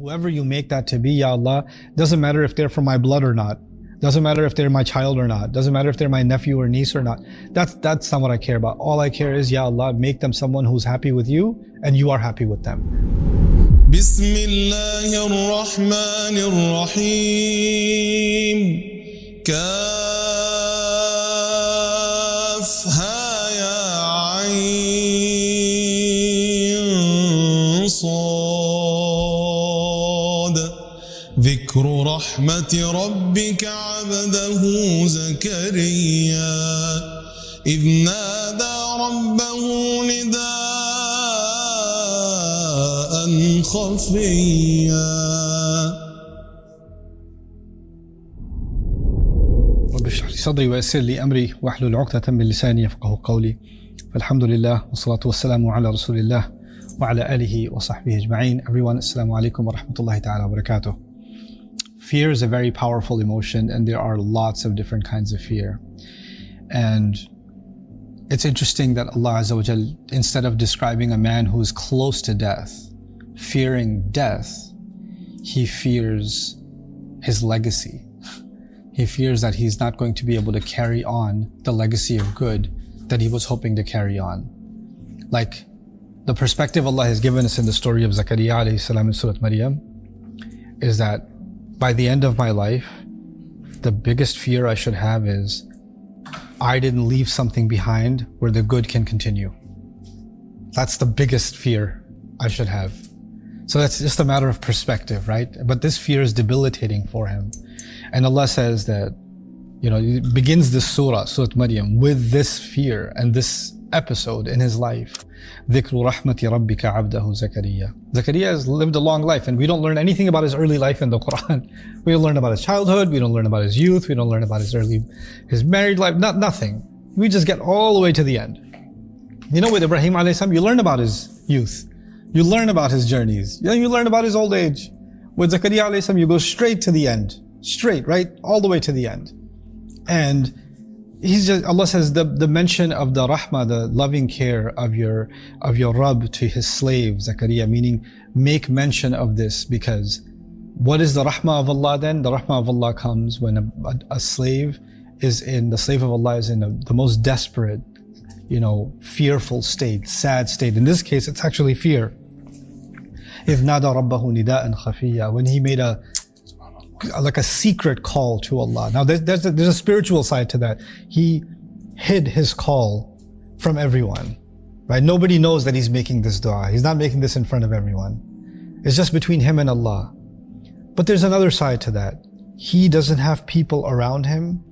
Whoever you make that to be, Ya Allah, doesn't matter if they're from my blood or not. Doesn't matter if they're my child or not. Doesn't matter if they're my nephew or niece or not. That's not what I care about. All I care is, Ya Allah, make them someone who's happy with you and you are happy with them. Bismillahir Rahmanir Rahim. Kaf ha ya ayn sad. ذكر رحمة ربك عبده زكريا إذ نادى ربه نداء خفيا. رب اشرح لي صدري ويسر لي أمري واحلل عقدة من لساني يفقهوا قولي. فالحمد لله والصلاة والسلام على رسول الله وعلى آله وصحبه أجمعين. Everyone, assalamu alaikum wa rahmatullahi ta'ala wa barakatuh. Fear is a very powerful emotion, and there are lots of different kinds of fear. And it's interesting that Allah Azza wa Jal, instead of describing a man who is close to death, fearing death, he fears his legacy. He fears that he's not going to be able to carry on the legacy of good that he was hoping to carry on. Like the perspective Allah has given us in the story of Zakariya alayhi salam in Surah Maryam is that by the end of my life, the biggest fear I should have is I didn't leave something behind where the good can continue. That's the biggest fear I should have. So that's just a matter of perspective, right? But this fear is debilitating for him. And Allah says that, He begins this surah, Surah Maryam, with this fear and this episode in his life. ذِكْرُ رَحْمَةِ رَبِّكَ عَبْدَهُ Zakariya. Zakariya has lived a long life, and we don't learn anything about his early life in the Quran. We don't learn about his childhood, we don't learn about his youth, we don't learn about his married life, nothing. We just get all the way to the end. With Ibrahim alayhi salam, you learn about his youth. You learn about his journeys. You learn about his old age. With Zakariya alayhi salam, you go straight to the end. Straight, right? All the way to the end. And Allah says the mention of the rahmah, the loving care of your Rabb to his slave Zakariya, meaning make mention of this, because what is the rahmah of Allah then? The rahmah of Allah comes when a slave of Allah is in the most desperate, fearful state, sad state. In this case, it's actually fear. إِذْ نَادَى رَبَّهُ نِدَاءً خَفِيًّا, when he made a secret call to Allah. Now there's a spiritual side to that. He hid his call from everyone, right? Nobody knows that he's making this dua. He's not making this in front of everyone. It's just between him and Allah. But there's another side to that. He doesn't have people around him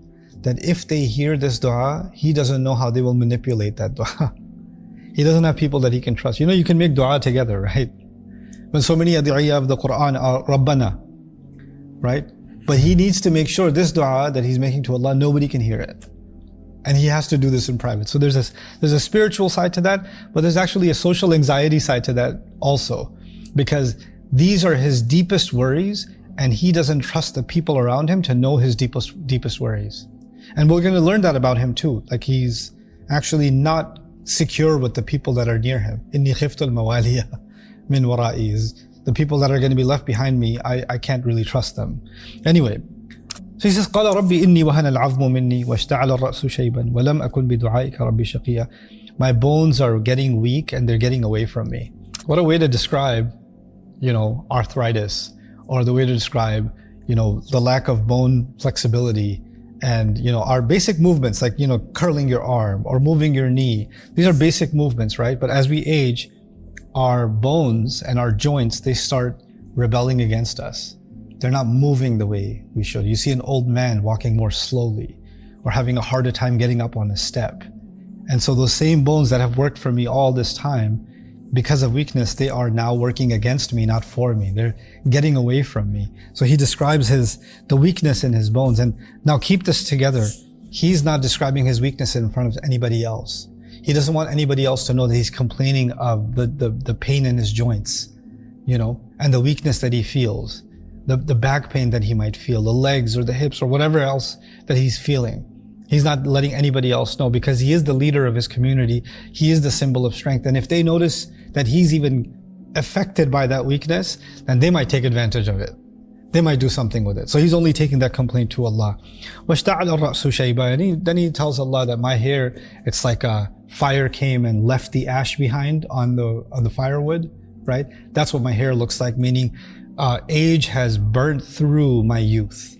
that if they hear this dua, he doesn't know how they will manipulate that dua. He doesn't have people that he can trust. You can make dua together, right? When so many ad'iyah of the Quran are Rabbana, right? But he needs to make sure this dua that he's making to Allah, nobody can hear it. And he has to do this in private. So there's a spiritual side to that, but there's actually a social anxiety side to that also. Because these are his deepest worries, and he doesn't trust the people around him to know his deepest worries. And we're going to learn that about him too. Like he's actually not secure with the people that are near him. Inni khiftul mawaliya min wara'i. The people that are going to be left behind me, I can't really trust them. Anyway, so he says, قَالَ رَبِّ إِنِّي وَهَنَ الْعَظْمُ مِنِّي وَاشْتَعَلَ الرَّأْسُ شَيْبًا وَلَمْ أَكُنْ بِدُعَائِكَ رَبِّ شَقِيًّا. My bones are getting weak and they're getting away from me. What a way to describe, arthritis, or the way to describe, the lack of bone flexibility, and, our basic movements, like, curling your arm or moving your knee. These are basic movements, right? But as we age, our bones and our joints, they start rebelling against us. They're not moving the way we should. You see an old man walking more slowly or having a harder time getting up on a step. And so those same bones that have worked for me all this time, because of weakness, they are now working against me, not for me. They're getting away from me. So he describes the weakness in his bones. And now keep this together. He's not describing his weakness in front of anybody else. He doesn't want anybody else to know that he's complaining of the pain in his joints, and the weakness that he feels, the back pain that he might feel, the legs or the hips or whatever else that he's feeling. He's not letting anybody else know, because he is the leader of his community. He is the symbol of strength. And if they notice that he's even affected by that weakness, then they might take advantage of it. They might do something with it. So he's only taking that complaint to Allah. وَاشْتَعَلَ الرَّأْسُ شَيْبًا. And then he tells Allah that my hair, it's like a fire came and left the ash behind on the firewood, right? That's what my hair looks like, meaning age has burnt through my youth,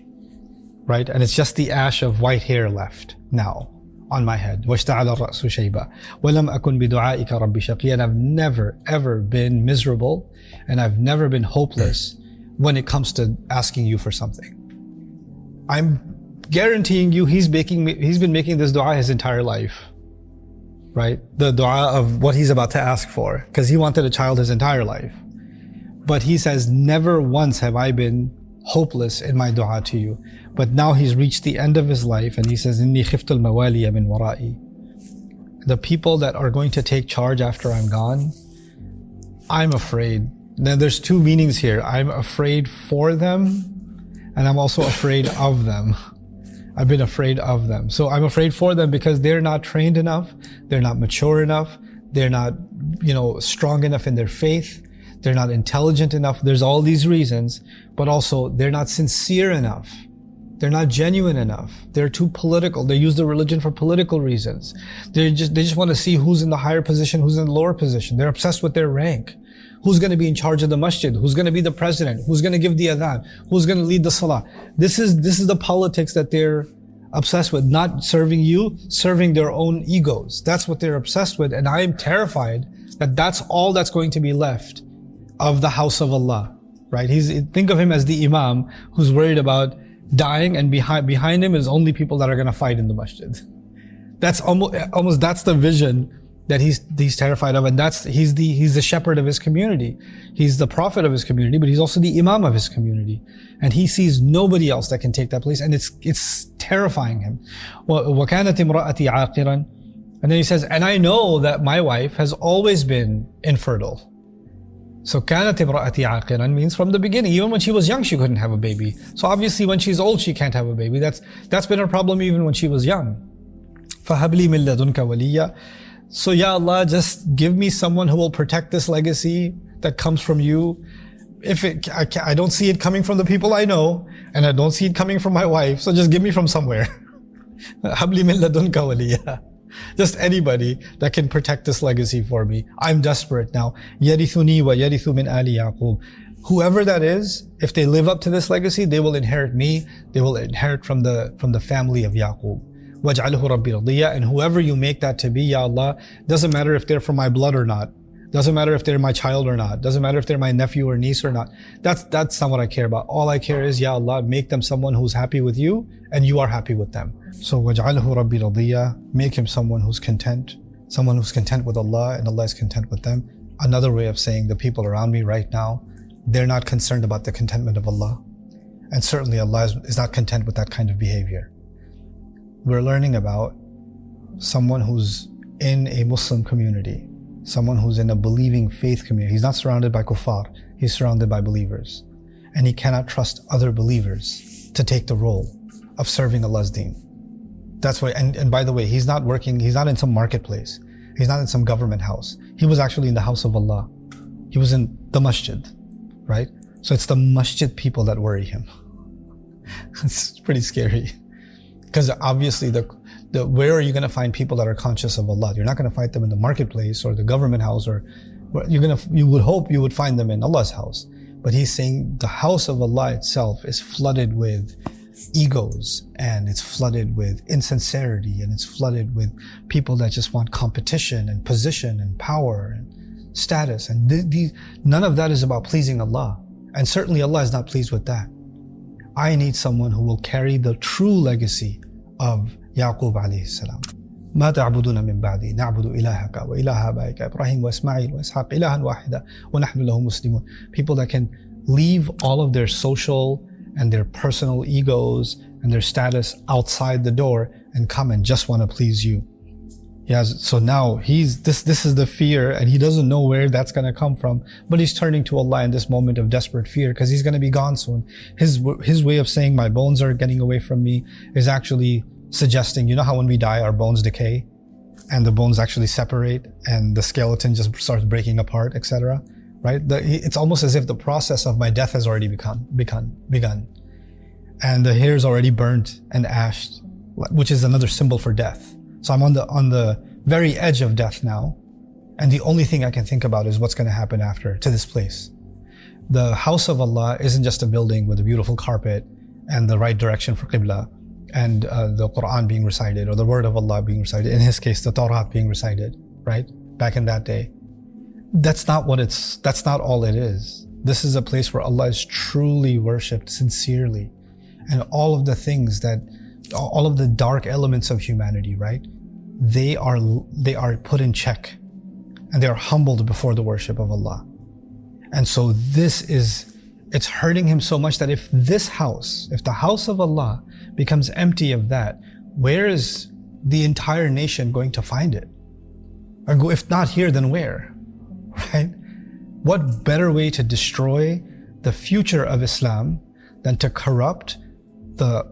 right? And it's just the ash of white hair left now on my head. وَاشْتَعَلَ الرَّأْسُ شَيْبًا وَلَمْ أَكُنْ بِدُعَائِكَ رَبِّ شَقِيًّا. And I've never ever been miserable, and I've never been hopeless when it comes to asking you for something. I'm guaranteeing you he's been making this dua his entire life, right? The dua of what he's about to ask for, because he wanted a child his entire life. But he says, never once have I been hopeless in my dua to you. But now he's reached the end of his life, and he says, إِنِّي خِفْتُ الْمَوَالِيَ مِنْ وَرَائِي. The people that are going to take charge after I'm gone, I'm afraid. Now there's two meanings here. I'm afraid for them, and I'm also afraid of them. I've been afraid of them. So I'm afraid for them because they're not trained enough, they're not mature enough, they're not, strong enough in their faith, they're not intelligent enough. There's all these reasons, but also they're not sincere enough. They're not genuine enough. They're too political. They use the religion for political reasons. They just want to see who's in the higher position, who's in the lower position. They're obsessed with their rank. Who's going to be in charge of the masjid? Who's going to be the president? Who's going to give the adhan? Who's going to lead the salah? This is the politics that they're obsessed with, not serving you, serving their own egos. That's what they're obsessed with. And I am terrified that that's all that's going to be left of the house of Allah, right? Think of him as the imam who's worried about dying, and behind him is only people that are going to fight in the masjid. That's almost that's the vision that he's terrified of, and he's the shepherd of his community. He's the prophet of his community, but he's also the imam of his community. And he sees nobody else that can take that place, and it's terrifying him. وَكَانَتْ امْرَأَتِي عَاقِرًا. And then he says, and I know that my wife has always been infertile. So كَانَتْ امْرَأَتِي عَاقِرًا means from the beginning. Even when she was young, she couldn't have a baby. So obviously when she's old, she can't have a baby. That's been her problem even when she was young. فَهَبْ لِي مِن لَدُنْكَ وَلِيًّا. So Ya Allah, just give me someone who will protect this legacy that comes from you. I don't see it coming from the people I know, and I don't see it coming from my wife, so just give me from somewhere. هَبْ لِي مِن لَدُنْكَ وَلِيًّا. Just anybody that can protect this legacy for me. I'm desperate now. يَرِثُنِي وَيَرِثُ مِنْ آلِ يَعْقُوبَ. Whoever that is, if they live up to this legacy, they will inherit me. They will inherit from the family of Yaqub. وَاجْعَلْهُ رَبِّي رَضِيًّا. And whoever you make that to be, Ya Allah, doesn't matter if they're from my blood or not. Doesn't matter if they're my child or not. Doesn't matter if they're my nephew or niece or not. That's not what I care about. All I care is, Ya Allah, make them someone who's happy with you, and you are happy with them. So وَاجْعَلْهُ رَبِّي رَضِيًّا. Make him someone who's content with Allah, and Allah is content with them. Another way of saying the people around me right now, they're not concerned about the contentment of Allah. And certainly Allah is not content with that kind of behavior. We're learning about someone who's in a Muslim community, someone who's in a believing faith community. He's not surrounded by kuffar, he's surrounded by believers. And he cannot trust other believers to take the role of serving Allah's deen. That's why, and by the way, he's not in some marketplace. He's not in some government house. He was actually in the house of Allah. He was in the masjid, right? So it's the masjid people that worry him. It's pretty scary. Because obviously, where are you going to find people that are conscious of Allah? You're not going to find them in the marketplace or the government house, or you would hope you would find them in Allah's house. But he's saying the house of Allah itself is flooded with egos, and it's flooded with insincerity, and it's flooded with people that just want competition and position and power and status. And none of that is about pleasing Allah. And certainly Allah is not pleased with that. I need someone who will carry the true legacy of Yaqub alayhi salam. ما تعبدون من بعدي نعبد إلهك وإله آبائك إبراهيم وإسماعيل وإسحاق إلها واحدا ونحن له مسلمون. People that can leave all of their social and their personal egos and their status outside the door and come and just want to please you. So now this is the fear, and he doesn't know where that's going to come from, but he's turning to Allah in this moment of desperate fear, because he's going to be gone soon. His way of saying my bones are getting away from me is actually suggesting, you know how when we die our bones decay and the bones actually separate and the skeleton just starts breaking apart, etc. right? It's almost as if the process of my death has already begun. And the hair is already burnt and ashed, which is another symbol for death. So I'm on the very edge of death now. And the only thing I can think about is what's going to happen after to this place. The house of Allah isn't just a building with a beautiful carpet and the right direction for Qibla and the Quran being recited or the word of Allah being recited. In his case, the Torah being recited, right? Back in that day. That's not all it is. This is a place where Allah is truly worshipped sincerely. And all of the dark elements of humanity, right? They are put in check and they are humbled before the worship of Allah. And so it's hurting him so much that if the house of Allah becomes empty of that, where is the entire nation going to find it? Or if not here, then where? Right? What better way to destroy the future of Islam than to corrupt the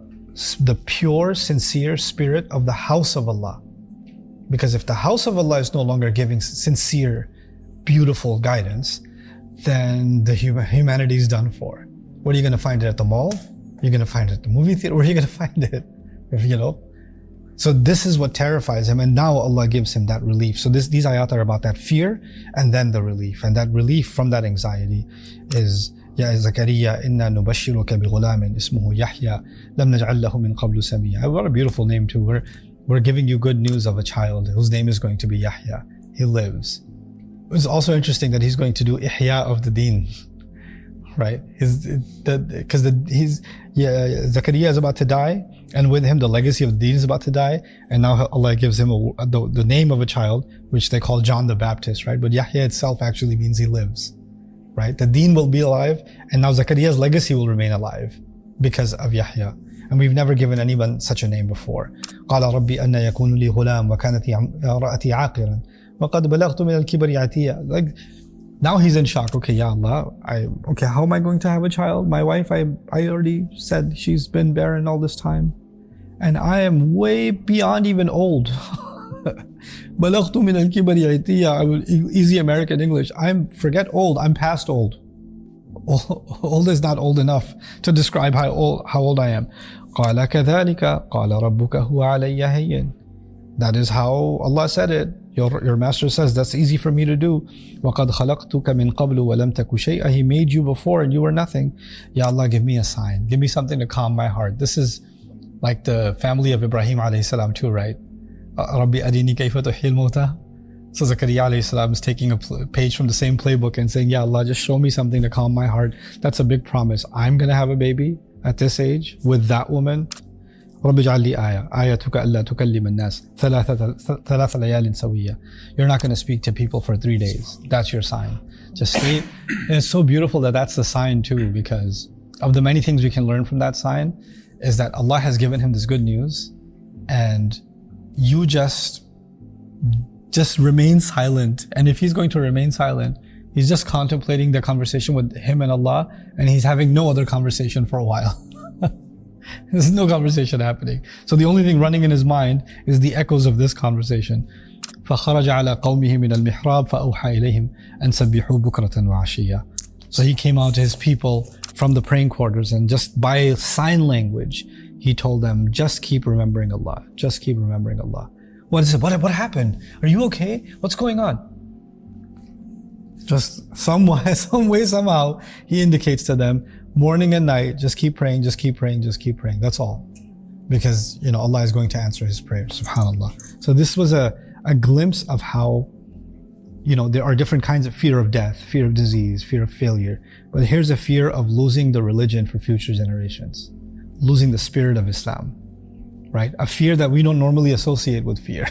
pure, sincere spirit of the house of Allah? Because if the house of Allah is no longer giving sincere, beautiful guidance, then the humanity is done for. What are you going to find it at the mall? You're going to find it at the movie theater. Where are you going to find it? So this is what terrifies him, and now Allah gives him that relief. So these ayat are about that fear and then the relief. And that relief from that anxiety is, Ya Zakariya, inna nubashiruka bi ghulamin ismuhu Yahya, lam naj'al lahu min qablu samiyya. What a beautiful name too. We're giving you good news of a child whose name is going to be Yahya. He lives. It's also interesting that he's going to do ihya of the deen, right? Zakariya is about to die, and with him the legacy of the deen is about to die, and now Allah gives him the name of a child, which they call John the Baptist, right? But Yahya itself actually means he lives, right? The deen will be alive, and now Zakariya's legacy will remain alive because of Yahya. And we've never given anyone such a name before. قال ربي أن يكون لي غلام وكانت امرأتي عاقرا وقد بلغت من الكبر عتيا. Like, now he's in shock. Okay, Ya Allah, how am I going to have a child? My wife, I already said she's been barren all this time, and I am way beyond even old. بلغت من الكبر عتيا. Easy American English. Forget old. I'm past old. Old is not old enough to describe how old I am. قال كذلك قال ربك هو علي هين. That is how Allah said it. Your master says that's easy for me to do. وقد خلقتك من قبل ولم تك شيئا. He made you before and you were nothing. Ya Allah, give me a sign. Give me something to calm my heart. This is like the family of Ibrahim alayhi salam too, right? ربي أرني كيف تحيي الموتى. So Zakariya alayhi salam is taking a page from the same playbook and saying, Ya Allah, just show me something to calm my heart. That's a big promise. I'm going to have a baby at this age with that woman. رب اجعل لي آيتك ألا تكلم الناس ثلاث ليال سوية. You're not going to speak to people for 3 days. That's your sign. Just stay. And it's so beautiful that that's the sign too, because of the many things we can learn from that sign is that Allah has given him this good news, and you just remain silent. And if he's going to remain silent, he's just contemplating the conversation with him and Allah, and he's having no other conversation for a while. There's no conversation happening. So the only thing running in his mind is the echoes of this conversation. فَخَرَجَ عَلَى قَوْمِهِ مِنَ الْمِحْرَابِ فَأَوْحَى إِلَيْهِمْ أَنْ سَبِّحُوا بُكْرَةً وَعَشِيًّا. So he came out to his people from the praying quarters, and just by sign language, he told them, just keep remembering Allah. Just keep remembering Allah. What is it? What happened? Are you okay? What's going on? Just some way, somehow, he indicates to them, morning and night, just keep praying, just keep praying, just keep praying. That's all. Because, Allah is going to answer his prayers, subhanAllah. So this was a glimpse of how, there are different kinds of fear of death, fear of disease, fear of failure. But here's a fear of losing the religion for future generations, losing the spirit of Islam, right? A fear that we don't normally associate with fear,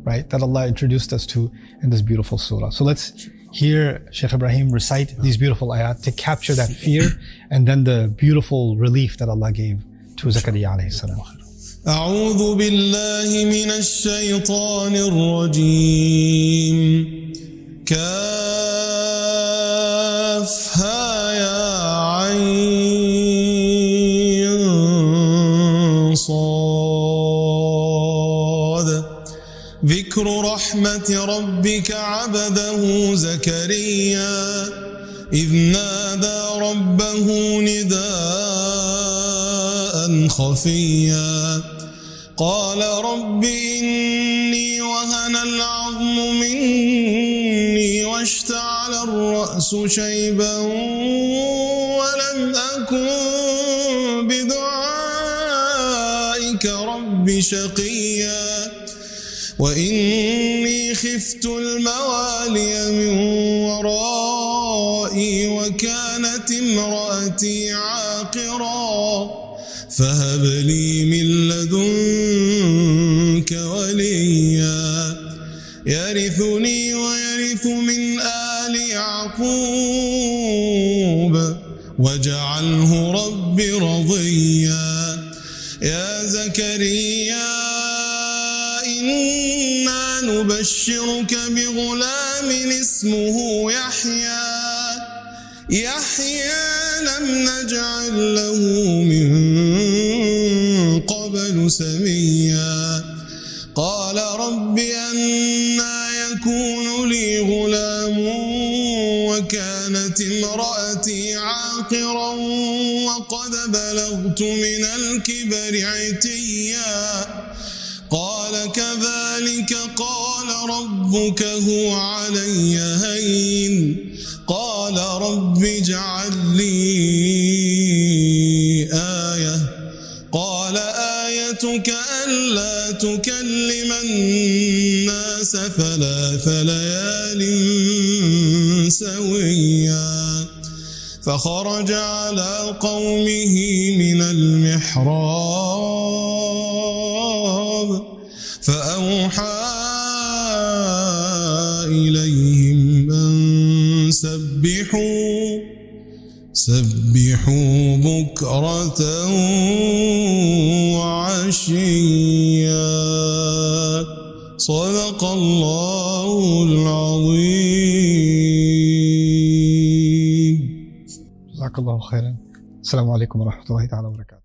right? That Allah introduced us to in this beautiful surah. So let's hear Shaykh Ibrahim recite these beautiful ayat to capture that fear and then the beautiful relief that Allah gave to Zakariya alayhi salam. أعوذ بالله من الشيطان الرجيم كافها يا عين صاد ذكر رحمة ربك عبده زكريا إذ نادى ربه نداء خفيا قال رب إني وهن العظم مني واشتعل الرأس شيبا ولم أكن بدعائك رب شقيا وإني خفت الموالي من ورائي وكانت امرأتي عاقرا فهب لي من لدنك وليا يرثني ويرث من آل يعقوب واجعله رب رضيا يا زكريا إنا نبشرك بغلام اسمه يحيى لم نجعل له من قبل سميا قال رب أنى يكون لي غلام وكانت امرأتي عاقرا وقد بلغت من الكبر عتيا قال كذلك قال ربك هو علي هين قال رب اجعل لي آية قال آيتك ألا تكلم الناس 3 ليال سويا فخرج على قومه من المحراب فأوحى إليهم أن سبحوا بكرة وعشيا صدق الله العظيم. جزاك الله خيرا. السلام عليكم ورحمة الله تعالى وبركاته.